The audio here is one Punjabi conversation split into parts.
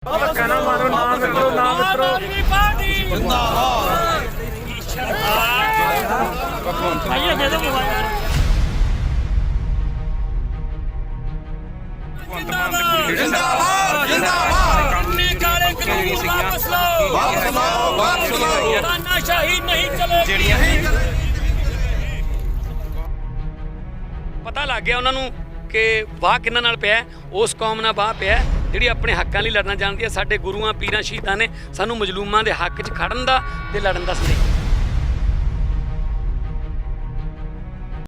पता लग गया उन्होंने कि वाह किन्ना नाल पिया, उस कौम नाल वाह पिया जिहड़ी अपने हक्कां लई लड़ना जानदी है। साडे गुरुआं पीरां शहीदां ने सानूं मजलूमां दे हक 'च खड़न दा ते लड़न दा संदेश।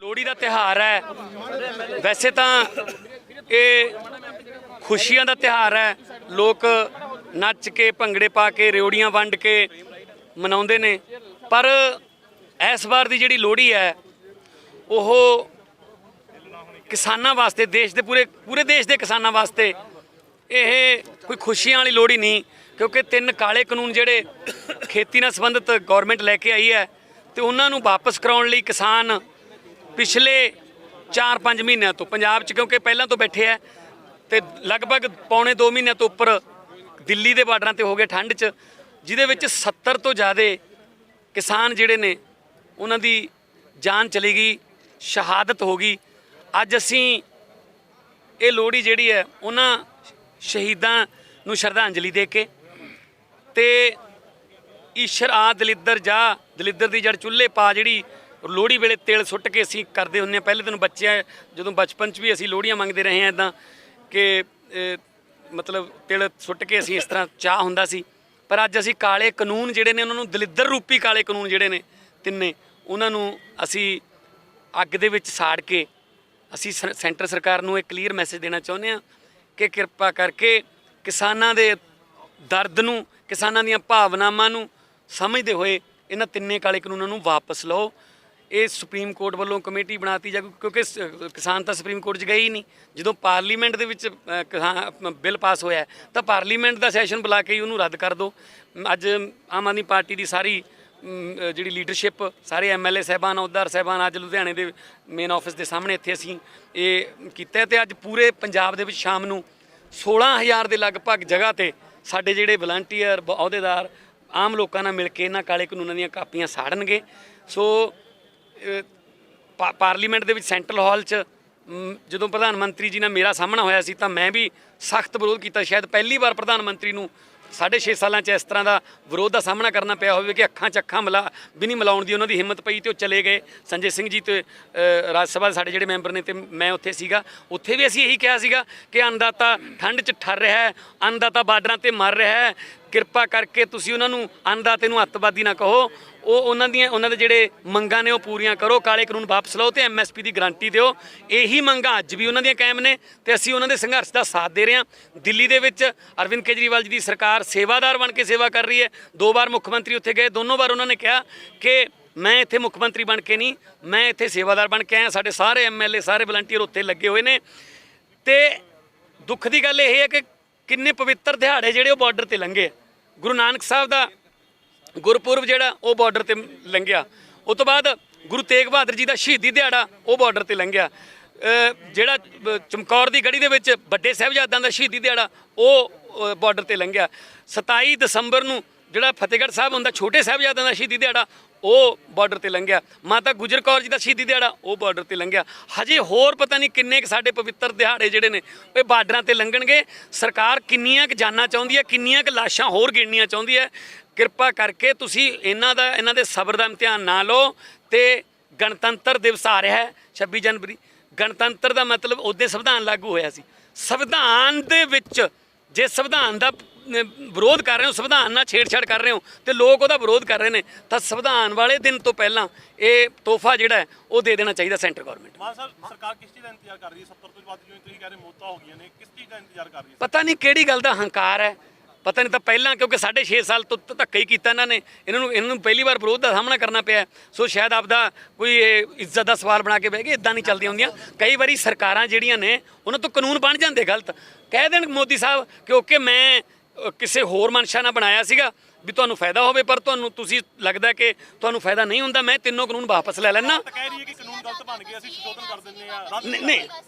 लोहड़ी दा तिहार है, वैसे तो ये खुशियां दा तिहार है, लोग नच के भंगड़े पा के रेवड़ियां वंड के मनाउंदे ने, पर इस बार दी जिहड़ी लोहड़ी है ओह किसानां वास्ते, देश दे पूरे देश के किसानां वास्ते ये कोई खुशियां वाली लोहड़ी नहीं, क्योंकि 3 काले कानून जिहड़े खेती नाल संबंधित गौरमेंट लैके आई है तो उन्होंने वापस कराउण लई किसान पिछले 4-5 महीनों तो पंजाब च, क्योंकि पहलां तो बैठे है तो लगभग पौने 2 महीनों तो उपर दिल्ली के बार्डरां ते हो गए ठंड च, जिहदे विच 70 तो ज़्यादा किसान जिहड़े ने उन्हां दी जान चली गई, शहादत हो गई। अज असीं ये लोहड़ी जिहड़ी है उन्हां शहीदां नूं श्रद्धांजलि दे के ते ईश्वर आ दलिद्दर जा, दलिद्दर दी जड़ चुल्हे पा, जिहड़ी लोहड़ी वेले तिल सुੱਟ के असीं करदे हुंदे हां। पहले दिन बच्चे जदों बचपन च भी असीं लोहड़ियां मंगदे रहे हैं इदां कि मतलब तिल सुੱਟ के असीं इस तरह चाह हुंदा सी, पर अज असीं काले कानून जिहड़े ने उन्हां नूं दलिद्दर रूपी काले कानून जिहड़े ने तिन्ने उन्हां नूं असीं अग दे विच साड़ के असीं सेंटर सरकार नूं एक क्लीयर मैसेज देना चाहुंदे हां कि किरपा करके किसानां दे दर्द नूं, किसानां दीआं भावनावां नूं समझदे होए इन्हां 3 काले कानूनां नूं वापस लओ। ये सुप्रीम कोर्ट वालों कमेटी बनाती जा, क्योंकि किसान तो सुप्रीम कोर्ट 'च गए ही नहीं। जो parliament they which bill pass होया तो पार्लीमेंट का सैशन बुला के ही उन्होंने रद्द कर दो। अज आम आदमी पार्टी की सारी जिहड़ी लीडरशिप, सारे MLA साहबान, अहुदेदार साहबान अज लुधियाने के मेन ऑफिस के सामने इत्थे असीं ये कीता ते अज पूरे पंजाब दे विच शाम नूं 16,000 के लगभग जगह ते साडे जिहड़े वलंटीयर, अहुदेदार आम लोगों नाल मिल के इन्हां काले कानूनां दीआं कापियां साड़नगे। सो पार्लीमेंट के सेंट्रल हॉल च जो प्रधानमंत्री जी ने मेरा सामना होया सी, तो मैं भी सख्त विरोध किया। शायद पहली बार प्रधानमंत्री नूं 6.5 साल इस तरह का विरोध का सामना करना पाया हो कि अखां च अखां मिला भी नहीं मिलाउण दी उन्होंने हिम्मत पई तो चले गए। संजय सिंह जी तो राज सभा साडे जिहड़े मैंबर ने, तो मैं उत्थे सीगा, उत्थे भी असीं यही कहा सीगा कि अन्नदाता ठंड च ठर रहा है, अन्नदाता बार्डरां ते मर रहा है, किरपा करके तुसीं उन्हां नूं अन्नदाते नूं अतवादी ना कहो, उन्हां दे जिहड़े मंगां ने पूरीआं करो, काले कानून वापस लो तो MSP की गारंटी दिओ। यही मंगां अज भी उन्हां दीआं कायम ने ते असीं उन्हां दे संघर्ष का साथ दे रहे हैं। दिल्ली दे विच अरविंद केजरीवाल जी की सरकार सेवादार बन के सेवा कर रही है। 2 बार मुख्यमंत्री उत्थे गए, दोनों बार उन्होंने कहा कि मैं इत्थे मुख्यमंत्री बन के नहीं, मैं इत्थे सेवादार बन के आया। साडे सारे MLA, सारे वलंटीयर उत्थे लगे हुए ने। ते दुख की गल यह है कि किन्ने पवित्र दिहाड़े जिहड़े बॉर्डर ते लंघे। गुरु नानक साहब का गुरपुरब जिहड़ा वो बॉर्डर ते लंघिया, उस तो बाद गुरु तेग बहादुर जी का शहीदी दिहाड़ा वो बॉर्डर ते लंघिया, जिहड़ा चमकौर की गढ़ी दे विच वड्डे साहिबजादियां दा शहीदी दिहाड़ा वो बॉर्डर ते लंघिया। 27 दसंबर नूं जिहड़ा फतेहगढ़ साहब हुंदा छोटे साहिबजादियां दा शहीदी दिहाड़ा वो बॉर्डर ते लंघिया। माता गुजर कौर जी का शहीदी दिहाड़ा वो बॉर्डर ते लंघिया। हजे होर पता नहीं किन्ने साडे पवित्र दिहाड़े जिहड़े ने वो बार्डरां ते लंघणगे। सरकार किन्नियां क जाना चाहुंदी है, किन्नियां क लाशां होर गिणनियां चाहुंदी है। किरपा करके तुसीं इन्हां दे सबर दा इम्तिहान ना लो। तो गणतंत्र दिवस आ रहा है 26 जनवरी। गणतंत्र का मतलब उदे संविधान लागू होया सी। संविधान दे विच जे संविधान का विरोध कर रहे हो, संविधान नाल छेड़छाड़ कर रहे हो तो लोग उसका विरोध कर रहे हैं, तो संविधान वाले दिन तो पहला ये तोहफा जिहड़ा है वो दे देना चाहिए सेंटर गौरमेंट। सरकार किस चीज़ का इंतजार कर रही है? 70 तो बाद जो तुसीं कह रहे मौतां हो गई ने, किस चीज़ का इंतजार कर रही है? पता नहीं किहड़ी गल दा हंकार है, पता नहीं। तो पहला क्योंकि 6.5 साल तो धक्का ही किया इन्होंने, इन्होंने पहली बार विरोध का सामना करना पाया। सो शायद आपका कोई इज्जत का सवाल बना के बह गए। इदां नहीं चलदियां होंदियां। कई बारी सरकारां जिहड़ियां ने उन्हां तो कानून बन जाते गलत, कह देण मोदी साहब क्योंकि मैं किसी होर मनशा ना बनाया सीगा भी तुहानूं फायदा होवे, पर तुहानूं तुसीं लगदा कि तुहानूं फायदा नहीं हुंदा, मैं 3 कानून वापस ले लैना। कह रही है कि कानून गलत बन गए, ਅਸੀਂ संशोधन कर ਦਿੰਦੇ ਆ। नहीं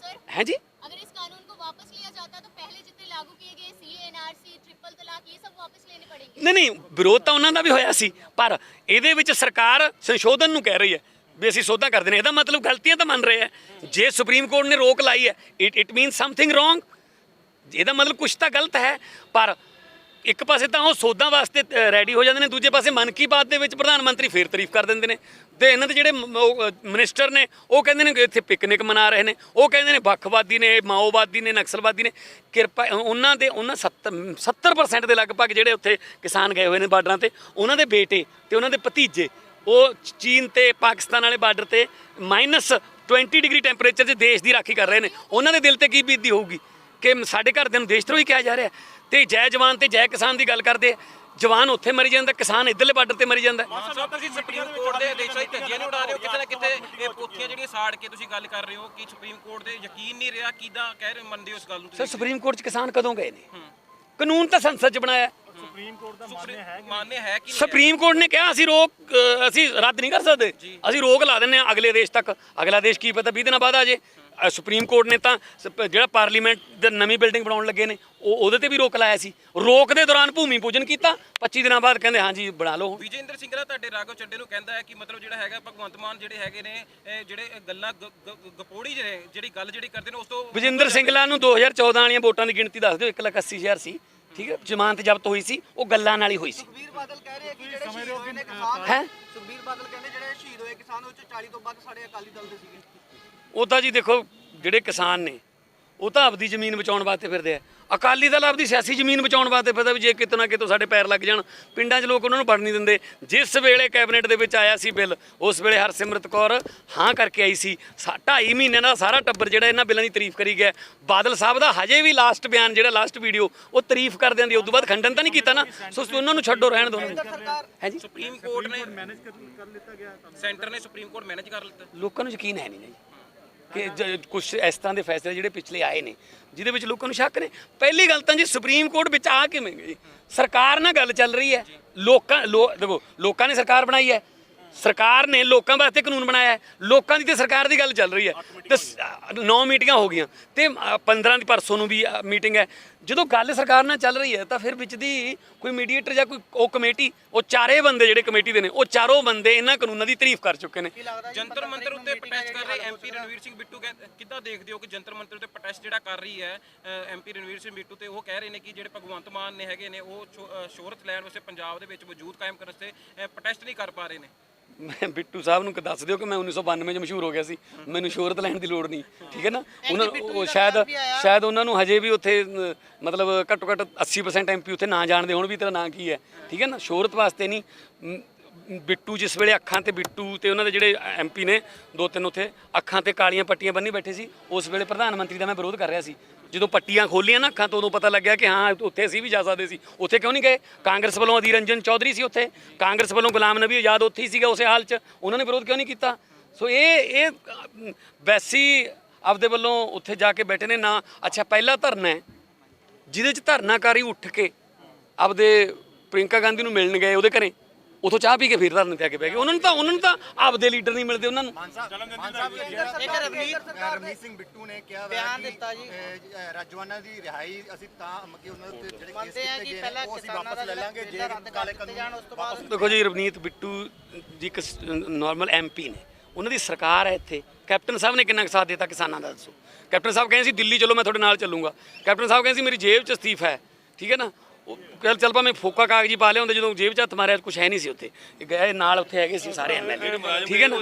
है जी, अगर इस कानून को वापस लिया जाता तो पहले जितने लागू किए गए CA NRC ट्रिपल ਨਹੀਂ ਵਿਰੋਧ ਤਾਂ ਉਹਨਾਂ ਦਾ ਵੀ ਹੋਇਆ ਸੀ, ਪਰ ਇਹਦੇ ਵਿੱਚ ਸਰਕਾਰ ਸੰਸ਼ੋਧਨ ਨੂੰ ਕਹਿ ਰਹੀ ਹੈ ਵੀ ਅਸੀਂ ਸੋਧਾਂ ਕਰਦੇ ਨੇ। ਇਹਦਾ ਮਤਲਬ ਗਲਤੀਆਂ ਤਾਂ ਮੰਨ ਰਹੇ ਆ। ਜੇ ਸੁਪਰੀਮ ਕੋਰਟ ਨੇ ਰੋਕ ਲਾਈ ਹੈ ਇਟ ਮੀਨਸ ਸਮਥਿੰਗ ਰੋਂਗ। ਇਹਦਾ ਮਤਲਬ ਕੁਝ ਤਾਂ ਗਲਤ ਹੈ। ਪਰ ਇੱਕ ਪਾਸੇ ਤਾਂ ਉਹ ਸੋਧਾਂ ਵਾਸਤੇ ਰੈਡੀ ਹੋ ਜਾਂਦੇ ਨੇ, ਦੂਜੇ ਪਾਸੇ ਮਨ ਕੀ ਬਾਤ ਦੇ ਵਿੱਚ ਪ੍ਰਧਾਨ ਮੰਤਰੀ ਫੇਰ ਤਾਰੀਫ ਕਰ ਦਿੰਦੇ ਨੇ। ਤੇ ਇਹਨਾਂ ਦੇ ਜਿਹੜੇ ਮਿਨਿਸਟਰ ਨੇ ਉਹ ਕਹਿੰਦੇ ਨੇ ਕਿ ਇੱਥੇ ਪਿਕਨਿਕ ਮਨਾ ਰਹੇ ਨੇ, ਉਹ ਕਹਿੰਦੇ ਨੇ ਵੱਖਵਾਦੀ ਨੇ, ਮਾਓਵਾਦੀ ਨੇ, ਨਕਸਲਵਾਦੀ ਨੇ। ਕਿਰਪਾ ਉਹਨਾਂ 70% ਦੇ ਲਗਭਗ ਜਿਹੜੇ ਉੱਥੇ ਕਿਸਾਨ ਗਏ ਹੋਏ ਨੇ ਬਾਰਡਰਾਂ ਤੇ, ਉਹਨਾਂ ਦੇ ਬੇਟੇ ਤੇ ਉਹਨਾਂ ਦੇ ਭਤੀਜੇ ਉਹ ਚੀਨ ਤੇ ਪਾਕਿਸਤਾਨ ਵਾਲੇ ਬਾਰਡਰ ਤੇ -20 ਡਿਗਰੀ ਟੈਂਪਰੇਚਰ 'ਚ ਦੇਸ਼ ਦੀ ਰਾਖੀ ਕਰ ਰਹੇ ਨੇ। ਉਹਨਾਂ ਦੇ ਦਿਲ ਤੇ ਕੀ ਬੀਤਦੀ ਹੋਊਗੀ ਕਿ ਸਾਡੇ ਘਰਦਿਆਂ ਨੂੰ ਦੇਸ਼ ਧਰੋਹੀ ਕਿਹਾ ਜਾ ਰਿਹਾ। ਤੇ ਜੈ ਜਵਾਨ ਤੇ ਜੈ ਕਿਸਾਨ ਦੀ ਗੱਲ ਕਰਦੇ ਆ, ਜਵਾਨ ਉੱਥੇ ਮਰੀ ਜਾਂਦਾ, ਕਿਸਾਨ ਇੱਧਰਲੇ ਬਾਰਡਰ ਤੇ ਮਰੀ ਜਾਂਦਾ। ਸਾਹਿਬ ਤੁਸੀਂ ਸੁਪਰੀਮ ਕੋਰਟ ਦੇ ਆਦੇਸ਼ਾਂ ਦੀ ਧੱਜੀਆਂ ਨਹੀਂ ਉਡਾ ਰਹੇ ਹੋ, ਕਿਤੇ ਨਾ ਕਿਤੇ ਇਹ ਪੋਥੀਆਂ ਜਿਹੜੀਆਂ ਸਾੜ ਕੇ ਤੁਸੀਂ ਗੱਲ ਕਰ ਰਹੇ ਹੋ ਕਿ ਸੁਪਰੀਮ ਕੋਰਟ ਦੇ ਯਕੀਨ ਨਹੀਂ ਰਿਹਾ, ਕਿਦਾਂ ਕਹਿ ਰਹੇ ਮੰਨਦੇ ਹੋ ਇਸ ਗੱਲ ਨੂੰ ਸਰ ਤੁਸੀਂ? ਸੁਪਰੀਮ ਕੋਰਟ 'ਚ ਕਿਸਾਨ ਕਦੋਂ ਗਏ ਨੇ? ਕਾਨੂੰਨ ਤਾਂ ਸੰਸਦ 'ਚ ਬਣਾਇਆ। ਸੁਪਰੀਮ ਕੋਰਟ ਦਾ ਮਾਨਿਆ ਹੈ ਕਿ ਨਹੀਂ? ਸੁਪਰੀਮ ਕੋਰਟ ਨੇ ਕਿਹਾ ਅਸੀਂ ਰੱਦ ਨਹੀਂ ਕਰ ਸਕਦੇ, ਅਸੀਂ ਰੋਕ ਲਾ ਦਿੰਦੇ ਹਾਂ ਅਗਲੇ ਆਦੇਸ਼ ਤੱਕ। ਅਗਲਾ ਆਦੇਸ਼ ਕੀ ਪਤਾ 20 ਦਿਨਾਂ ਬਾਅਦ ਆ ਜੇ। ਸੁਪਰੀਮ ਕੋਰਟ ਨੇ ਤਾਂ ਜਿਹੜਾ ਪਾਰਲੀਮੈਂਟ ਦੀ ਨਵੀਂ ਬਿਲਡਿੰਗ ਬਣਾਉਣ ਲੱਗੇ ਨੇ ਉਹਦੇ ਤੇ ਵੀ ਰੋਕ ਲਾਇਆ ਸੀ। ਰੋਕ ਦੇ ਦੌਰਾਨ ਭੂਮੀ ਪੂਜਨ ਕੀਤਾ, 25 ਦਿਨਾਂ ਬਾਅਦ ਕਹਿੰਦੇ ਹਾਂਜੀ ਬਣਾ ਲਓ। ਵਿਜੇਂਦਰ ਸਿੰਗਲਾ ਤੁਹਾਡੇ ਰਾਘਵ ਚੱਡੇ ਨੂੰ ਕਹਿੰਦਾ ਹੈ ਕਿ ਮਤਲਬ ਜਿਹੜਾ ਹੈਗਾ ਭਗਵੰਤ ਮਾਨ ਜਿਹੜੇ ਹੈਗੇ ਨੇ ਜਿਹੜੇ ਗੱਲਾਂ ਗਪੋੜੀ ਜਿਹੜੀ ਗੱਲ ਕਰਦੇ ਨੇ ਉਸ ਤੋਂ ਵਿਜੇਂਦਰ ਸਿੰਗਲਾ ਨੂੰ 2014 ਵਾਲੀਆਂ ਵੋਟਾਂ ਦੀ ਗਿਣਤੀ ਦੱਸ ਦਿਓ, 1,80,000 ਸੀ। ਠੀਕ ਹੈ, ਜ਼ਮਾਨਤ ਜ਼ਬਤ ਹੋਈ ਸੀ, ਉਹ ਗੱਲਾਂ ਨਾਲ ਹੀ ਹੋਈ ਸੀ। ਸੁਖਬੀਰ ਬਾਦਲ ਕਹਿ ਰਹੇ ਕਿ ਜਿਹੜੇ ਸ਼ਹੀਦ ਹੋਏ ਨੇ ਕਿਸਾਨ ਹੈ ਸੁਖਬੀਰ ਬਾਦਲ ਕਹਿੰਦੇ ਜਿਹੜੇ ਸ਼ਹੀਦ ਹੋਏ ਕਿਸਾਨ ਉਹ 'ਚ 40 ਤੋਂ ਵੱਧ ਸਾਡੇ ਅਕਾਲੀ ਦਲ ਦੇ ਸੀਗੇ। ਉਹ ਤਾਂ ਜੀ ਦੇਖੋ ਜਿਹੜੇ ਕਿਸਾਨ ਨੇ ਉਹ ਤਾਂ ਆਪਦੀ ਜ਼ਮੀਨ ਬਚਾਉਣ ਵਾਸਤੇ ਫਿਰਦੇ ਆ। ਅਕਾਲੀ ਦਲ ਆਪਦੀ ਸਿਆਸੀ ਜ਼ਮੀਨ ਬਚਾਉਣ ਵਾਸਤੇ ਫਿਰਦਾ ਵੀ ਜੇ ਕਿਤੇ ਨਾ ਕਿਤੇ ਸਾਡੇ ਪੈਰ ਲੱਗ ਜਾਣ। ਪਿੰਡਾਂ 'ਚ ਲੋਕ ਉਹਨਾਂ ਨੂੰ ਵੜਨ ਨਹੀਂ ਦਿੰਦੇ। ਜਿਸ ਵੇਲੇ ਕੈਬਨਿਟ ਦੇ ਵਿੱਚ ਆਇਆ ਸੀ ਬਿੱਲ, ਉਸ ਵੇਲੇ ਹਰਸਿਮਰਤ ਕੌਰ ਹਾਂ ਕਰਕੇ ਆਈ ਸੀ। 2.5 ਮਹੀਨਿਆਂ ਦਾ ਸਾਰਾ ਟੱਬਰ ਜਿਹੜਾ ਇਹਨਾਂ ਬਿੱਲਾਂ ਦੀ ਤਾਰੀਫ ਕਰੀ ਗਿਆ। ਬਾਦਲ ਸਾਹਿਬ ਦਾ ਹਜੇ ਵੀ ਲਾਸਟ ਬਿਆਨ ਜਿਹੜਾ ਲਾਸਟ ਵੀਡੀਓ ਉਹ ਤਾਰੀਫ ਕਰਦੇ ਆਂ ਦੀ, ਉਸ ਤੋਂ ਬਾਅਦ ਖੰਡਨ ਤਾਂ ਨਹੀਂ ਕੀਤਾ ਨਾ। ਸੋ ਉਹਨਾਂ ਨੂੰ ਛੱਡੋ, ਰਹਿਣ ਦਿਓ। ਹੈ ਜੀ, ਸੁਪਰੀਮ ਕੋਰਟ ਨੇ ਮੈਨੇਜ ਕਰ ਲਿੱਤਾ ਗਿਆ, ਸੈਂਟਰ ਨੇ ਸੁਪਰੀਮ ਕੋਰਟ ਮੈਨੇਜ ਕਰ ਲਿੱਤਾ। ਲੋਕਾਂ ਨੂੰ ਯਕੀਨ ਹੈ ਨਹੀਂ ਜੀ ਕਿ ਕੁਝ ਇਸ ਤਰ੍ਹਾਂ ਦੇ ਫੈਸਲੇ ਜਿਹੜੇ ਪਿਛਲੇ ਆਏ ਨੇ ਜਿਹਦੇ ਵਿੱਚ ਲੋਕਾਂ ਨੂੰ ਸ਼ੱਕ ਨੇ। ਪਹਿਲੀ ਗੱਲ ਤਾਂ ਜੀ ਸੁਪਰੀਮ ਕੋਰਟ ਵਿੱਚ ਆ ਕਿਵੇਂ ਗਈ? ਸਰਕਾਰ ਨਾਲ ਗੱਲ ਚੱਲ ਰਹੀ ਹੈ। ਦੇਖੋ ਲੋਕਾਂ ਨੇ ਸਰਕਾਰ ਬਣਾਈ ਹੈ, ਸਰਕਾਰ ਨੇ ਲੋਕਾਂ ਵਾਸਤੇ ਕਾਨੂੰਨ ਬਣਾਇਆ ਹੈ। ਲੋਕਾਂ ਦੀ ਤੇ ਸਰਕਾਰ ਦੀ ਗੱਲ ਚੱਲ ਰਹੀ ਹੈ ਤੇ 9 ਮੀਟਿੰਗਾਂ ਹੋ ਗਈਆਂ ਤੇ 15 ਦੀ ਪਰਸੋਂ ਨੂੰ ਵੀ ਮੀਟਿੰਗ ਹੈ। ਜਦੋਂ ਗੱਲ ਸਰਕਾਰ ਨਾਲ ਚੱਲ ਰਹੀ ਹੈ ਤਾਂ ਫਿਰ ਵਿੱਚ ਦੀ ਕੋਈ ਮੀਡੀਏਟਰ ਜਾਂ ਕੋਈ ਉਹ ਕਮੇਟੀ, ਉਹ ਚਾਰੇ ਬੰਦੇ ਜਿਹੜੇ ਕਮੇਟੀ ਦੇ ਨੇ, ਉਹ ਚਾਰੋਂ ਬੰਦੇ ਇਹਨਾਂ ਕਾਨੂੰਨਾਂ ਦੀ ਤਾਰੀਫ ਕਰ ਚੁੱਕੇ ਨੇ। ਜੰਤਰ ਮੰਤਰ ਉੱਤੇ ਪ੍ਰੋਟੈਸਟ ਕਰ ਰਹੇ ਐਮਪੀ ਰਣਵੀਰ ਸਿੰਘ ਬਿੱਟੂ ਕਿੱਦਾਂ ਦੇਖਦੇ ਹੋ ਕਿ ਜੰਤਰ ਮੰਤਰ ਉੱਤੇ ਪ੍ਰੋਟੈਸਟ ਜਿਹੜਾ ਕਰ ਰਹੀ ਹੈ ਐਮਪੀ ਰਣਵੀਰ ਸਿੰਘ ਬਿੱਟੂ, ਤੇ ਉਹ ਕਹਿ ਰਹੇ ਨੇ ਕਿ ਜਿਹੜੇ ਭਗਵੰਤ ਮਾਨ ਨੇ ਹੈਗੇ ਨੇ ਉਹ ਸ਼ੋਹਰਤ ਲੈਣ ਵਾਸਤੇ ਪੰਜਾਬ ਦੇ ਵਿੱਚ ਵਜੂਦ ਕਾਇਮ ਕਰਨ ਵਾਸਤੇ ਪ੍ਰੋਟੈਸਟ ਨਹੀਂ ਕਰ ਪਾ ਰਹੇ ਨੇ। ਮੈਂ ਬਿੱਟੂ ਸਾਹਿਬ ਨੂੰ ਦੱਸ ਦਿਓ ਕਿ ਮੈਂ 1992 'ਚ ਮਸ਼ਹੂਰ ਹੋ ਗਿਆ ਸੀ, ਮੈਨੂੰ ਸ਼ੋਹਰਤ ਲੈਣ ਦੀ ਲੋੜ ਨਹੀਂ। ਠੀਕ ਹੈ ਨਾ, ਉਹ ਸ਼ਾਇਦ ਉਹਨਾਂ ਨੂੰ ਹਜੇ ਵੀ ਉੱਥੇ ਮਤਲਬ ਘੱਟੋ ਘੱਟ 80% ਐਮਪੀ ਉੱਥੇ ਨਾ ਜਾਣਦੇ ਹੁਣ ਵੀ ਤੇਰਾ ਨਾਂ ਕੀ ਹੈ। ਠੀਕ ਹੈ ਨਾ, ਸ਼ੋਹਰਤ ਵਾਸਤੇ ਨਹੀਂ। ਬਿੱਟੂ ਜਿਸ ਵੇਲੇ ਅੱਖਾਂ ਤੇ ਬਿੱਟੂ ਤੇ ਉਹਨਾਂ ਦੇ ਜਿਹੜੇ ਐਮਪੀ ਨੇ 2-3 ਉੱਥੇ ਅੱਖਾਂ ਤੇ ਕਾਲੀਆਂ ਪੱਟੀਆਂ ਬੰਨੀ ਬੈਠੇ ਸੀ, ਉਸ ਵੇਲੇ ਪ੍ਰਧਾਨ ਮੰਤਰੀ ਦਾ ਮੈਂ ਵਿਰੋਧ ਕਰ ਰਿਹਾ ਸੀ। ਜਦੋਂ ਪੱਟੀਆਂ ਖੋਲੀਆਂ ਨਾ ਅੱਖਾਂ ਤੋਂ ਉਦੋਂ ਪਤਾ ਲੱਗਿਆ ਕਿ ਹਾਂ ਉੱਥੇ ਅਸੀਂ ਵੀ ਜਾ ਸਕਦੇ ਸੀ। ਉੱਥੇ ਕਿਉਂ ਨਹੀਂ ਗਏ? ਕਾਂਗਰਸ ਵੱਲੋਂ ਅਧੀਰ ਰੰਜਨ ਚੌਧਰੀ ਸੀ ਉੱਥੇ, ਕਾਂਗਰਸ ਵੱਲੋਂ ਗੁਲਾਮ ਨਬੀ ਆਜ਼ਾਦ ਉੱਥੇ ਹੀ ਸੀਗਾ ਉਸੇ ਹਾਲ 'ਚ, ਉਹਨਾਂ ਨੇ ਵਿਰੋਧ ਕਿਉਂ ਨਹੀਂ ਕੀਤਾ? ਸੋ ਇਹ ਵੈਸੀ ਆਪਦੇ ਵੱਲੋਂ ਉੱਥੇ ਜਾ ਕੇ ਬੈਠੇ ਨੇ ਨਾ। ਅੱਛਾ, ਪਹਿਲਾ ਧਰਨਾ ਹੈ ਜਿਹਦੇ 'ਚ ਧਰਨਾਕਾਰੀ ਉੱਠ ਕੇ ਆਪਦੇ ਪ੍ਰਿੰਕਾ ਗਾਂਧੀ ਨੂੰ ਮਿਲਣ ਗਏ ਉਹਦੇ ਘਰੇ, ਉਥੋਂ ਚਾਹ ਪੀ ਕੇ ਫਿਰ ਧਰਨੇ ਤੇ ਆ ਕੇ ਬਹਿ ਗਏ। ਉਹਨਾਂ ਨੂੰ ਤਾਂ ਆਪਦੇ ਲੀਡਰ ਨਹੀਂ ਮਿਲਦੇ ਉਹਨਾਂ ਨੂੰ। ਰਣਵੀਰ ਸਿੰਘ ਬਿੱਟੂ ਨੇ ਕਿਹਾ ਬਿਆਨ ਦਿੱਤਾ ਜੀ ਰਾਜਵਾਨਾ ਦੀ ਰਿਹਾਈ ਅਸੀਂ ਤਾਂ ਕਿ ਉਹਨਾਂ ਦੇ ਜਿਹੜੇ ਕੇਸ ਕੀਤੇ ਗਏ ਨੇ ਉਹ ਅਸੀਂ ਵਾਪਸ ਲੈ ਲਾਂਗੇ ਜੇ ਕਾਲੇ ਕਾਨੂੰਨ ਉਸ ਤੋਂ ਬਾਅਦ। ਦੇਖੋ ਜੀ, ਰਵਨੀਤ ਬਿੱਟੂ ਜੀ ਇੱਕ ਨਾਰਮਲ ਐਮਪੀ ਨੇ, ਉਹਨਾਂ ਦੀ ਸਰਕਾਰ ਹੈ ਇੱਥੇ। ਕੈਪਟਨ ਸਾਹਿਬ ਨੇ ਕਿੰਨਾ ਕੁ ਸਾਥ ਦਿੱਤਾ ਕਿਸਾਨਾਂ ਦਾ ਦੱਸੋ? ਕੈਪਟਨ ਸਾਹਿਬ ਕਹਿੰਦੇ ਸੀ ਦਿੱਲੀ ਚਲੋ ਮੈਂ ਤੁਹਾਡੇ ਨਾਲ ਚੱਲੂੰਗਾ। ਕੈਪਟਨ ਸਾਹਿਬ ਕਹਿੰਦੇ ਸੀ ਮੇਰੀ ਜੇਬ 'ਚ ਅਸਤੀਫਾ ਹੈ। ਠੀਕ ਹੈ ਨਾ, ਉਹ ਚੱਲ ਭਾਵੇਂ ਫੋਕਾ ਕਾਗਜ਼ੀ ਪਾ ਲਿਆ ਹੁੰਦੇ, ਜਦੋਂ ਜੇਬ 'ਚ ਹੱਥ ਮਾਰਿਆ ਕੁਛ ਹੈ ਨਹੀਂ ਸੀ ਉੱਥੇ। ਗਏ ਨਾਲ ਉੱਥੇ ਹੈਗੇ ਸੀ ਸਾਰੇ ਐਮਐਲਏ। ਠੀਕ ਹੈ ਨਾ,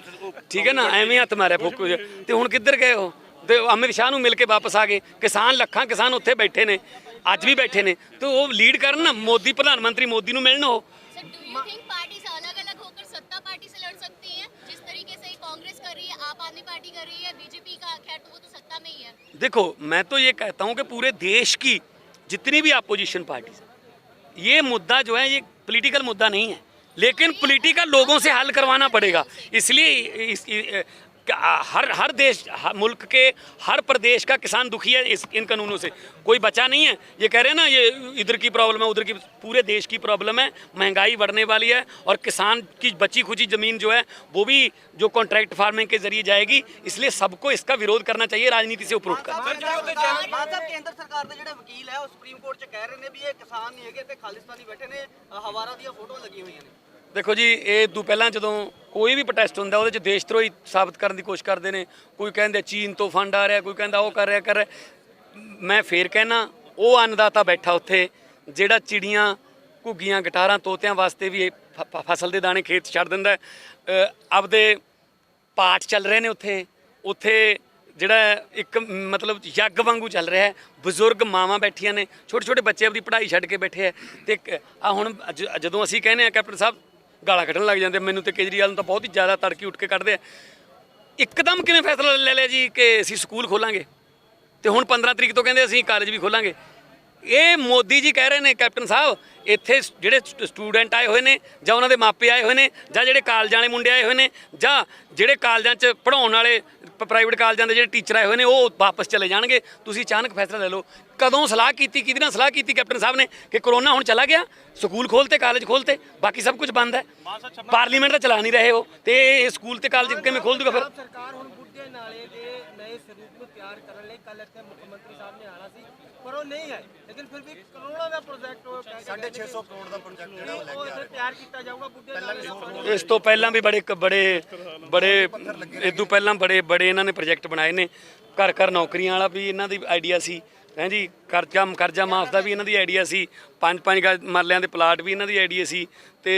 ਠੀਕ ਹੈ ਨਾ, ਐਵੇਂ ਹੱਥ ਮਾਰਿਆ ਫੋਕੋ ਜਿਹਾ। ਤੇ ਹੁਣ ਕਿੱਧਰ ਗਏ ਉਹ? ਤੇ ਅਮਿਤ ਸ਼ਾਹ ਨੂੰ ਮਿਲ ਕੇ ਵਾਪਸ ਆ ਗਏ। ਕਿਸਾਨ ਲੱਖਾਂ ਕਿਸਾਨ ਉੱਥੇ ਬੈਠੇ ਨੇ, ਅੱਜ ਵੀ ਬੈਠੇ ਨੇ। ਤੇ ਉਹ ਲੀਡ ਕਰਨ ਨਾ, ਮੋਦੀ ਪ੍ਰਧਾਨ ਮੰਤਰੀ ਮੋਦੀ ਨੂੰ ਮਿਲਣ। ਉਹ अलग होकर सत्ता पार्टी से लड़ सकती है जिस तरीके से कांग्रेस कर रही है, आप आदमी पार्टी कर रही है, बीजेपी का खैर तो वो तो सत्ता में ही है। देखो, मैं तो ये कहता हूँ कि पूरे देश की जितनी भी अपोजिशन पार्टीज है, ये मुद्दा जो है ये पॉलिटिकल मुद्दा नहीं है, लेकिन पॉलिटिकल लोगों से हल करवाना पड़ेगा। इसलिए हर देश मुल्क के हर प्रदेश का किसान दुखी है इन कानूनों से, कोई बचा नहीं है। ये कह रहे हैं ना ये इधर की प्रॉब्लम है उधर की, पूरे देश की प्रॉब्लम है। महंगाई बढ़ने वाली है और किसान की बची खुची ज़मीन जो है वो भी जो कॉन्ट्रैक्ट फार्मिंग के जरिए जाएगी, इसलिए सबको इसका विरोध करना चाहिए राजनीति से ऊपर उठकर। केंद्र सरकार ਦੇ ਜਿਹੜੇ ਵਕੀਲ ਹੈ ਉਹ ਸੁਪਰੀਮ ਕੋਰਟ 'ਚ ਕਹਿ ਰਹੇ ਨੇ ਵੀ ਇਹ ਕਿਸਾਨ ਨਹੀਂ ਹੈਗੇ ਤੇ ਖਾਲਿਸਤਾਨੀ ਬੈਠੇ ਨੇ, ਹਵਾਰਾ ਦੀਆਂ ਫੋਟੋਆਂ ਲੱਗੀਆਂ ਹੋਈਆਂ ਨੇ। देखो जी ये ਤੋਂ ਪਹਿਲਾਂ ਜਦੋਂ ਕੋਈ ਵੀ ਪ੍ਰੋਟੈਸਟ ਹੁੰਦਾ ਉਹਦੇ 'ਚ ਦੇਸ਼ ਧਰੋਹੀ ਸਾਬਤ ਕਰਨ ਦੀ ਕੋਸ਼ਿਸ਼ ਕਰਦੇ ਨੇ। ਕੋਈ ਕਹਿੰਦੇ ਚੀਨ ਤੋਂ ਫੰਡ ਆ ਰਿਹਾ, ਕੋਈ ਕਹਿੰਦਾ ਉਹ ਕਰ ਰਿਹਾ। ਮੈਂ ਫੇਰ ਕਹਿਣਾ ਉਹ ਅੰਨਦਾਤਾ ਬੈਠਾ ਉੱਥੇ ਜਿਹੜਾ ਚਿੜੀਆਂ, ਘੁੱਗੀਆਂ, ਗਟਾਰਾਂ, ਤੋਤਿਆਂ ਵਾਸਤੇ ਵੀ ਫਸਲ ਦੇ ਦਾਣੇ ਖੇਤ ਛੱਡ ਦਿੰਦਾ। ਆਪਦੇ ਪਾਠ ਚੱਲ ਰਹੇ ਨੇ ਉੱਥੇ ਜਿਹੜਾ ਇੱਕ ਮਤਲਬ ਯੱਗ ਵਾਂਗੂ ਚੱਲ ਰਿਹਾ ਹੈ। ਬਜ਼ੁਰਗ ਮਾਵਾਂ ਬੈਠੀਆਂ ਨੇ, ਛੋਟੇ ਛੋਟੇ ਬੱਚੇ ਆਪਣੀ ਪੜ੍ਹਾਈ ਛੱਡ ਕੇ ਬੈਠੇ ਹੈ। ਤੇ ਆ ਹੁਣ ਜਦੋਂ ਅਸੀਂ ਕਹਿੰਦੇ ਆ ਕੈਪਟਨ ਸਾਹਿਬ ਗਾਲਾਂ ਕੱਢਣ ਲੱਗ ਜਾਂਦੇ। ਮੈਨੂੰ ਤੇ ਕੇਜਰੀਵਾਲ ਨੂੰ ਤਾਂ ਬਹੁਤ ਹੀ ਜ਼ਿਆਦਾ ਤੜਕੀ ਉੱਠ ਕੇ ਕੱਢਦੇ ਆ। ਇੱਕਦਮ ਕਿਵੇਂ ਫੈਸਲਾ ਲੈ ਲਿਆ ਜੀ ਕਿ ਅਸੀਂ ਸਕੂਲ ਖੋਲਾਂਗੇ ਤੇ ਹੁਣ 15 ਤਰੀਕ ਤੋਂ ਕਹਿੰਦੇ ਅਸੀਂ ਕਾਲਜ ਵੀ ਖੋਲਾਂਗੇ। ਇਹ ਮੋਦੀ ਜੀ ਕਹਿ ਰਹੇ ਨੇ ਕੈਪਟਨ ਸਾਹਿਬ, ਇੱਥੇ ਜਿਹੜੇ ਸਟੂਡੈਂਟ ਆਏ ਹੋਏ ਨੇ ਜਾਂ ਉਹਨਾਂ ਦੇ ਮਾਪੇ ਆਏ ਹੋਏ ਨੇ ਜਾਂ ਜਿਹੜੇ ਕਾਲਜਾਂ ਵਾਲੇ ਮੁੰਡੇ ਆਏ ਹੋਏ ਨੇ ਜਾਂ ਜਿਹੜੇ ਕਾਲਜਾਂ 'ਚ ਪੜ੍ਹਾਉਣ ਵਾਲੇ ਪ੍ਰਾਈਵੇਟ ਕਾਲਜਾਂ ਦੇ ਜਿਹੜੇ ਟੀਚਰ ਆਏ ਹੋਏ ਨੇ ਉਹ ਵਾਪਸ ਚਲੇ ਜਾਣਗੇ। ਤੁਸੀਂ ਅਚਾਨਕ ਫੈਸਲਾ ਲੈ ਲਓ। ਕਦੋਂ ਸਲਾਹ ਕੀਤੀ, ਕਿਹਦੇ ਨਾਲ ਸਲਾਹ ਕੀਤੀ ਕੈਪਟਨ ਸਾਹਿਬ ਨੇ ਕਿ ਕਰੋਨਾ ਹੁਣ ਚਲਾ ਗਿਆ, ਸਕੂਲ ਖੋਲ੍ਹਤੇ, ਕਾਲਜ ਖੋਲ੍ਹਤੇ, ਬਾਕੀ ਸਭ ਕੁਝ ਬੰਦ ਹੈ। ਪਾਰਲੀਮੈਂਟ ਤਾਂ ਚਲਾ ਨਹੀਂ ਰਹੇ ਹੋ ਤੇ ਇਹ ਸਕੂਲ ਤੇ ਕਾਲਜ ਕਿਵੇਂ ਖੋਲ੍ਹ ਦੂਗਾ ਫਿਰ? ਸਰਕਾਰ ਹੁਣ ਬੁੱਢੇ ਨਾਲੇ ਦੇ ਨਵੇਂ ਸਰੂਪ ਨੂੰ ਤਿਆਰ ਕਰਨ ਲਈ ਕੱਲ੍ਹ ਇੱਥੇ ਮੁੱਖ ਮੰਤਰੀ ਸਾਹਿਬ ਨੇ ਆਉਣਾ ਸੀ ਪਰ ਉਹ ਨਹੀਂ ਆਏ। ਲੇਕਿਨ ਫਿਰ ਵੀ ਕਰੋੜਾਂ ਦਾ ਪ੍ਰੋਜੈਕਟ 650 ਕਰੋੜ ਦਾ ਪ੍ਰੋਜੈਕਟ ਜਿਹੜਾ ਉਹ ਲੈ ਕੇ ਆ ਰਹੇ ਤਿਆਰ ਕੀਤਾ ਜਾਊਗਾ ਬੁੱਢੇ ਨਾਲੇ। ਇਸ ਤੋਂ ਪਹਿਲਾਂ ਵੀ ਬੜੇ ਇਦੋਂ ਪਹਿਲਾਂ ਬੜੇ ਇਹਨਾਂ ਨੇ ਪ੍ਰੋਜੈਕਟ ਬਣਾਏ ਨੇ। ਘਰ ਘਰ ਨੌਕਰੀਆਂ ਵਾਲਾ ਵੀ ਇਹਨਾਂ ਦੀ ਆਈਡੀਆ ਸੀ ਹੈਂ ਜੀ। ਕਰਜ਼ਾ ਮਾਫ ਦਾ ਵੀ ਇਹਨਾਂ ਦੀ ਆਈਡੀਆ ਸੀ। 5-5 ਮਰਲਿਆਂ ਦੇ ਪਲਾਟ ਵੀ ਇਹਨਾਂ ਦੀ ਆਈਡੀਆ ਸੀ ਤੇ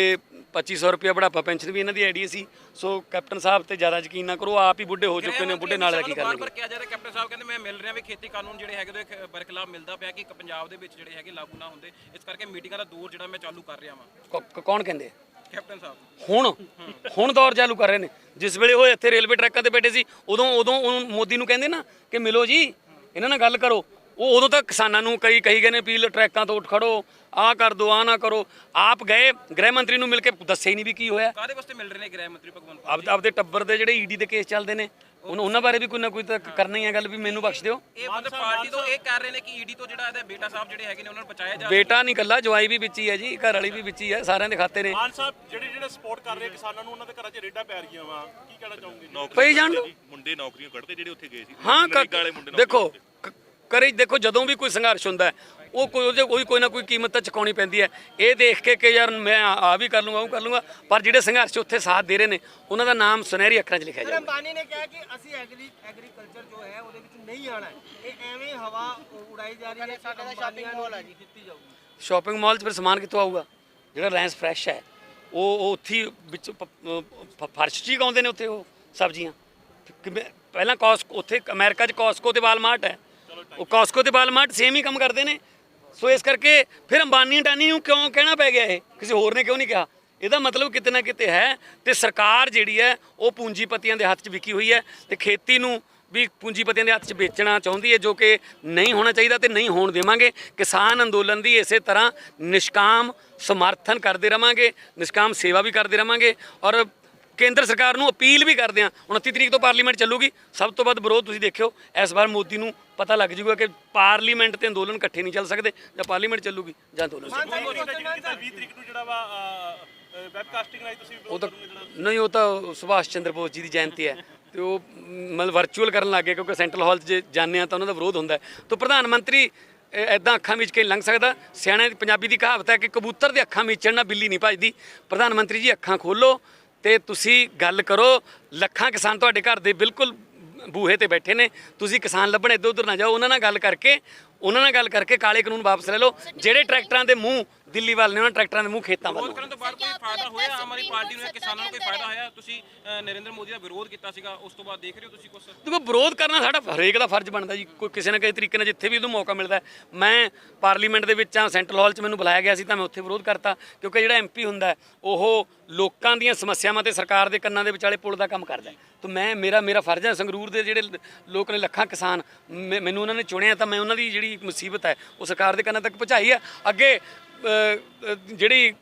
2500 ਰੁਪਇਆ ਬੁਢਾਪਾ ਪੈਨਸ਼ਨ ਵੀ ਇਹਨਾਂ ਦੀ ਆਈਡੀਆ ਸੀ। ਸੋ ਕੈਪਟਨ ਸਾਹਿਬ ਤੇ ਜ਼ਿਆਦਾ ਯਕੀਨ ਨਾ ਕਰੋ, ਆਪ ਹੀ ਬੁੱਢੇ ਹੋ ਚੁੱਕੇ ਨੇ, ਬੁੱਢੇ ਨਾਲ ਕੀ ਕਰਨਗੇ। ਬਾਰ-ਬਾਰ ਕਿਹਾ ਜਾ ਰਿਹਾ ਕੈਪਟਨ ਸਾਹਿਬ ਕਹਿੰਦੇ ਮੈਂ ਮਿਲ ਰਿਹਾ ਵੀ ਖੇਤੀ ਕਾਨੂੰਨ ਜਿਹੜੇ ਹੈਗੇ ਉਹਦੇ ਬਰਖਲਾਫ ਮਿਲਦਾ ਪਿਆ ਕਿ ਪੰਜਾਬ ਦੇ ਵਿੱਚ ਜਿਹੜੇ ਹੈਗੇ ਲਾਗੂ ਨਾ ਹੁੰਦੇ, ਇਸ ਕਰਕੇ ਮੀਟਿੰਗਾਂ ਦਾ ਦੌਰ ਜਿਹੜਾ ਮੈਂ ਚਾਲੂ ਕਰ ਰਿਹਾ ਵਾਂ। ਕੌਣ ਕਹਿੰਦੇ? ਕੈਪਟਨ ਸਾਹਿਬ ਹੁਣ ਦੌਰ ਚਾਲੂ ਕਰ ਰਹੇ ਨੇ। ਜਿਸ ਵੇਲੇ ਉਹ ਇੱਥੇ ਰੇਲਵੇ ਟਰੈਕਾਂ ਤੇ ਬੈਠੇ ਸੀ ਉਦੋਂ ਮੋਦੀ ਨੂੰ ਕਹਿੰਦੇ ਨਾ ਕਿ ਮਿਲੋ ਜੀ, ਇਹਨਾਂ ਨਾਲ ਗੱਲ ਕਰੋ। ਉਹ ਉਦੋਂ ਤੱਕ ਕਿਸਾਨਾਂ ਨੂੰ ਕਹੀ ਗਏ ਨੇ ਪੀਲ ਟਰੈਕਾਂ ਤੋਂ ਉੱਠ ਖੜੋ, ਆਹ ਕਰ ਦੋ, ਆਹ ਨਾ ਕਰੋ। ਆਪ ਗਏ ਗ੍ਰਹਿ ਮੰਤਰੀ ਨੂੰ ਮਿਲ ਕੇ ਦੱਸਿਆ ਹੀ ਨਹੀਂ ਵੀ ਕੀ ਹੋਇਆ। ਕਾਹਦੇ ਵਾਸਤੇ ਮਿਲ ਰਹੇ ਨੇ ਗ੍ਰਹਿ ਮੰਤਰੀ ਭਗਵੰਤ ਮਾਨ? ਆਪਦੇ ਟੱਬਰ ਦੇ ਜਿਹੜੇ ਈਡੀ ਦੇ ਕੇਸ ਚੱਲਦੇ ਨੇ ਉਹਨਾਂ ਬਾਰੇ ਵੀ ਕੋਈ ਨਾ ਕੋਈ ਤਾਂ ਕਰਨਾ ਹੀ ਹੈ ਗੱਲ ਵੀ ਮੈਨੂੰ ਬਖਸ਼ ਦਿਓ। ਇਹ ਬੰਦੇ ਪਾਰਟੀ ਤੋਂ ਇਹ ਕਹਿ ਰਹੇ ਨੇ ਕਿ ਈਡੀ ਤੋਂ ਜਿਹੜਾ ਇਹਦਾ ਬੇਟਾ ਸਾਹਿਬ ਜਿਹੜੇ ਹੈਗੇ ਨੇ ਉਹਨਾਂ ਨੂੰ ਬਚਾਇਆ ਜਾ। ਬੇਟਾ ਨਹੀਂ ਇਕੱਲਾ, ਜਵਾਈ ਵੀ ਵਿੱਚ ਹੀ ਹੈ ਜੀ, ਘਰ ਵਾਲੀ ਵੀ ਵਿੱਚ ਹੀ ਹੈ, ਸਾਰਿਆਂ ਦੇ ਖਾਤੇ ਨੇ। ਮਾਨ ਸਾਹਿਬ ਜਿਹੜੇ ਸਪੋਰਟ ਕਰ ਰਹੇ ਕਿਸਾਨਾਂ ਨੂੰ ਉਹਨਾਂ ਦੇ ਘਰਾਂ 'ਚ ਰੇਡਾਂ ਪੈ ਰਹੀਆਂ ਵਾ, ਕੀ ਕਹਿਣਾ ਚਾਹੋਗੇ? ਪਈ ਜਾਣ ਮੁੰਡੇ ਨੌਕਰੀਆਂ ਕੱਢਦੇ ਜਿਹੜੇ ਉੱਥੇ ਗਏ ਸੀ। ਹਾਂ ਦੇਖੋ ਜਦੋਂ ਵੀ ਕੋਈ ਸੰਘਰਸ਼ ਹੁੰਦਾ ਉਹ ਕੋਈ ਨਾ ਕੋਈ ਕੀਮਤ ਤਾਂ ਚੁਕਾਉਣੀ ਪੈਂਦੀ ਹੈ। ਇਹ ਦੇਖ ਕੇ ਯਾਰ ਮੈਂ ਆ ਵੀ ਕਰ ਲੂੰਗਾ, ਉਹ ਕਰ ਲੂੰਗਾ, ਪਰ ਜਿਹੜੇ ਸੰਘਰਸ਼ ਉੱਥੇ ਸਾਥ ਦੇ ਰਹੇ ਨੇ ਉਹਨਾਂ ਦਾ ਨਾਮ ਸੁਨਹਿਰੀ ਅੱਖਰਾਂ 'ਚ ਲਿਖਿਆ ਜਾਊਗਾ। ਅੰਬਾਨੀ ਨੇ ਕਿਹਾ ਕਿ ਅਸੀਂ ਐਗਰੀਕਲਚਰ ਜੋ ਹੈ ਉਹਦੇ ਵਿੱਚ ਨਹੀਂ ਆਣਾ, ਇਹ ਐਵੇਂ ਹਵਾ ਉਡਾਈ ਜਾ ਰਹੀ ਹੈ। ਸਾਡੇ ਦਾ ਸ਼ਾਪਿੰਗ ਮਾਲ ਹੈ ਜੀ, ਕੀਤੀ ਜਾਊਗੀ। ਸ਼ਾਪਿੰਗ ਮਾਲ 'ਚ ਫਿਰ ਸਮਾਨ ਕਿੱਥੋਂ ਆਊਗਾ? ਜਿਹੜਾ ਰਿਲਾਇੰਸ ਫਰੈਸ਼ ਹੈ ਉਹ ਉੱਥੇ ਵਿੱਚ ਫਰਸ਼ 'ਚ ਹੀ ਗਾਉਂਦੇ ਨੇ ਉੱਥੇ ਉਹ ਸਬਜ਼ੀਆਂ। ਪਹਿਲਾਂ ਉੱਥੇ ਅਮਰੀਕਾ 'ਚ ਕਾਸਕੋ ਤੇ ਵਾਲਮਾਰਟ ਹੈ, ਉਹ ਕਾਸਕੋ ਤੇ ਵਾਲਮਾਰਟ ਸੇਮ ਹੀ ਕੰਮ ਕਰਦੇ ਨੇ। ਸੋ ਇਸ ਕਰਕੇ ਫਿਰ ਅੰਬਾਨੀ ਅਡਾਨੀ ਨੂੰ ਕਿਉਂ ਕਹਿਣਾ ਪੈ ਗਿਆ? ਇਹ ਕਿਸੇ ਹੋਰ ਨੇ ਕਿਉਂ ਨਹੀਂ ਕਿਹਾ? ਇਹਦਾ ਮਤਲਬ ਕਿਤੇ ਨਾ ਕਿਤੇ ਹੈ ਤੇ ਸਰਕਾਰ ਜਿਹੜੀ ਹੈ ਉਹ ਪੂੰਜੀਪਤੀਆਂ ਦੇ ਹੱਥ 'ਚ ਵਿਕੀ ਹੋਈ ਹੈ ਤੇ ਖੇਤੀ ਨੂੰ ਵੀ ਪੂੰਜੀਪਤੀਆਂ ਦੇ ਹੱਥ 'ਚ ਵੇਚਣਾ ਚਾਹੁੰਦੀ ਹੈ, ਜੋ ਕਿ ਨਹੀਂ ਹੋਣਾ ਚਾਹੀਦਾ ਤੇ ਨਹੀਂ ਹੋਣ ਦੇਵਾਂਗੇ। ਕਿਸਾਨ ਅੰਦੋਲਨ ਦੀ ਇਸੇ ਤਰ੍ਹਾਂ ਨਿਸ਼ਕਾਮ ਸਮਰਥਨ ਕਰਦੇ ਰਵਾਂਗੇ, ਨਿਸ਼ਕਾਮ ਸੇਵਾ ਵੀ ਕਰਦੇ ਰਵਾਂਗੇ ਔਰ ਕੇਂਦਰ ਸਰਕਾਰ ਨੂੰ ਅਪੀਲ ਵੀ ਕਰਦੇ ਹਾਂ। 29 ਤਰੀਕ ਤੋਂ ਪਾਰਲੀਮੈਂਟ ਚੱਲੂਗੀ। ਸਭ ਤੋਂ ਵੱਧ ਵਿਰੋਧ ਤੁਸੀਂ ਦੇਖਿਓ ਇਸ ਵਾਰ ਮੋਦੀ ਨੂੰ ਪਤਾ ਲੱਗ ਜੂਗਾ ਕਿ ਪਾਰਲੀਮੈਂਟ ਤੇ ਅੰਦੋਲਨ ਇਕੱਠੇ ਨਹੀਂ ਚੱਲ ਸਕਦੇ। ਜਾਂ ਪਾਰਲੀਮੈਂਟ ਚੱਲੂਗੀ ਜਾਂ ਅੰਦੋਲਨ। 20 ਤਰੀਕ ਨੂੰ ਜਿਹੜਾ ਵਾ ਵੈਬਕਾਸਟਿੰਗ ਰਾਹੀਂ ਤੁਸੀਂ ਉਹ ਤਾਂ ਨਹੀਂ, ਉਹ ਤਾਂ ਸੁਭਾਸ਼ ਚੰਦਰ ਬੋਸ ਜੀ ਦੀ ਜਯੰਤੀ ਹੈ ਤੇ ਉਹ ਮਤਲਬ ਵਰਚੁਅਲ ਕਰਨ ਲੱਗ ਗਏ ਕਿਉਂਕਿ ਸੈਂਟਰਲ ਹਾਲ 'ਚ ਜੇ ਜਾਂਦੇ ਆ ਤਾਂ ਉਹਨਾਂ ਦਾ ਵਿਰੋਧ ਹੁੰਦਾ। ਤਾਂ ਪ੍ਰਧਾਨ ਮੰਤਰੀ ਇੱਦਾਂ ਅੱਖਾਂ ਮੀਚ ਕੇ ਲੰਘ ਸਕਦਾ। ਸਿਆਣੇ ਪੰਜਾਬੀ ਦੀ ਕਹਾਵਤ ਹੈ ਕਿ ਕਬੂਤਰ ਦੇ ਅੱਖਾਂ ਮੀਚਣ ਨਾਲ ਬਿੱਲੀ ਨਹੀਂ ਭੱਜਦੀ। ਪ੍ਰਧਾਨ ਮੰਤਰੀ ਜੀ ਅੱਖਾਂ ਖੋਲ੍ਹੋ ਤੇ ਤੁਸੀਂ ਗੱਲ ਕਰੋ। ਲੱਖਾਂ ਕਿਸਾਨ ਤੁਹਾਡੇ ਘਰ ਦੇ ਬਿਲਕੁਲ ਬੂਹੇ ਤੇ ਬੈਠੇ ਨੇ। ਤੁਸੀਂ ਕਿਸਾਨ ਲੱਭਣ ਇੱਧਰ ਉੱਧਰ ਨਾ ਜਾਓ, ਉਹਨਾਂ ਨਾਲ ਗੱਲ ਕਰਕੇ ਕਾਲੇ ਕਾਨੂੰਨ ਵਾਪਸ ਲੈ ਲਓ। ਜਿਹੜੇ ਟਰੈਕਟਰਾਂ ਦੇ ਮੂੰਹ ਦਿੱਲੀ ਵੱਲ ਨੇ ਉਹਨਾਂ ਟਰੈਕਟਰਾਂ ਦੇ ਮੂੰਹ ਖੇਤਾਂ ਵੱਲ। ਵਿਰੋਧ ਕਰਨ ਤੋਂ ਬਾਅਦ ਕੋਈ ਫਾਇਦਾ ਹੋਇਆ? ਆਮ ਆਦਮੀ ਪਾਰਟੀ ਨੂੰ ਕਿਸਾਨਾਂ ਨੂੰ ਕੋਈ ਫਾਇਦਾ ਹੋਇਆ? ਤੁਸੀਂ ਨਰਿੰਦਰ ਮੋਦੀ ਦਾ ਵਿਰੋਧ ਕੀਤਾ ਸੀਗਾ, ਉਸ ਤੋਂ ਬਾਅਦ ਦੇਖ ਰਹੇ ਹੋ ਤੁਸੀਂ ਕੁਝ? ਦੇਖੋ ਵਿਰੋਧ ਕਰਨਾ ਸਾਡਾ ਹਰੇਕ ਦਾ ਫਰਜ਼ ਬਣਦਾ ਜੀ। ਕੋਈ ਕਿਸੇ ਨਾ ਕਿਸੇ ਤਰੀਕੇ ਨਾਲ ਜਿੱਥੇ ਵੀ ਉਹਨੂੰ ਮੌਕਾ ਮਿਲਦਾ। ਮੈਂ ਪਾਰਲੀਮੈਂਟ ਦੇ ਵਿੱਚ ਆ, ਸੈਂਟਰਲ ਹਾਲ 'ਚ ਮੈਨੂੰ ਬੁਲਾਇਆ ਗਿਆ ਸੀ ਤਾਂ ਮੈਂ ਉੱਥੇ ਵਿਰੋਧ ਕਰਤਾ ਕਿਉਂਕਿ ਜਿਹੜਾ MP ਹੁੰਦਾ ਉਹ ਲੋਕਾਂ ਦੀਆਂ ਸਮੱਸਿਆਵਾਂ ਤੇ ਸਰਕਾਰ ਦੇ ਕੰਨਾਂ ਦੇ ਵਿਚਾਲੇ ਪੁਲ ਦਾ ਕੰਮ ਕਰਦਾ। ਤਾਂ ਮੇਰਾ ਫਰਜ਼ ਹੈ। ਸੰਗਰੂਰ ਦੇ ਜਿਹੜੇ ਲੋਕ ਨੇ ਲੱਖਾਂ ਕਿਸਾਨ, ਮੈਨੂੰ ਉਹਨਾਂ ਨੇ ਚੁਣਿਆ ਤਾਂ ਮੈਂ ਉਹਨਾਂ ਦੀ ਜਿਹੜੀ ਮੁਸੀਬਤ ਹੈ ਉਹ ਸਰਕਾਰ ਦੇ ਕੰਨਾਂ ਤੱਕ ਪਹੁੰਚਾਈ ਹੈ। ਅੱਗੇ ਜਿਹੜੀ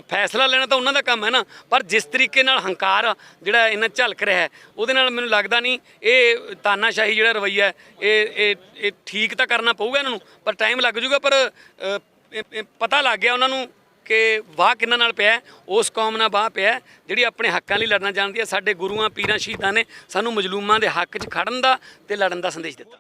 ਫੈਸਲਾ ਲੈਣਾ ਤਾਂ ਉਹਨਾਂ ਦਾ ਕੰਮ ਹੈ ਨਾ, ਪਰ ਜਿਸ ਤਰੀਕੇ ਨਾਲ ਹੰਕਾਰ ਜਿਹੜਾ ਇਹਨਾਂ ਝਲਕ ਰਿਹਾ ਹੈ ਉਹਦੇ ਨਾਲ ਮੈਨੂੰ ਲੱਗਦਾ ਨਹੀਂ ਇਹ ਤਾਨਾਸ਼ਾਹੀ ਜਿਹੜਾ ਰਵੱਈਆ ਹੈ ਇਹ ਠੀਕ ਤਾਂ ਕਰਨਾ ਪਊਗਾ ਇਹਨਾਂ ਨੂੰ, ਪਰ ਟਾਈਮ ਲੱਗ ਜਾਊਗਾ। ਪਰ ਪਤਾ ਲੱਗ ਗਿਆ ਉਹਨਾਂ ਨੂੰ ਕਿ ਵਾਹ ਕਿਹਨਾਂ ਨਾਲ ਪਿਆ, ਉਸ ਕੌਮ ਨਾਲ ਵਾਹ ਪਿਆ ਜਿਹੜੀ ਆਪਣੇ ਹੱਕਾਂ ਲਈ ਲੜਨਾ ਜਾਣਦੀ ਹੈ। ਸਾਡੇ ਗੁਰੂਆਂ ਪੀਰਾਂ ਸ਼ਹੀਦਾਂ ਨੇ ਸਾਨੂੰ ਮਜ਼ਲੂਮਾਂ ਦੇ ਹੱਕ 'ਚ ਖੜਨ ਦਾ ਤੇ ਲੜਨ ਦਾ ਸੰਦੇਸ਼ ਦਿੱਤਾ।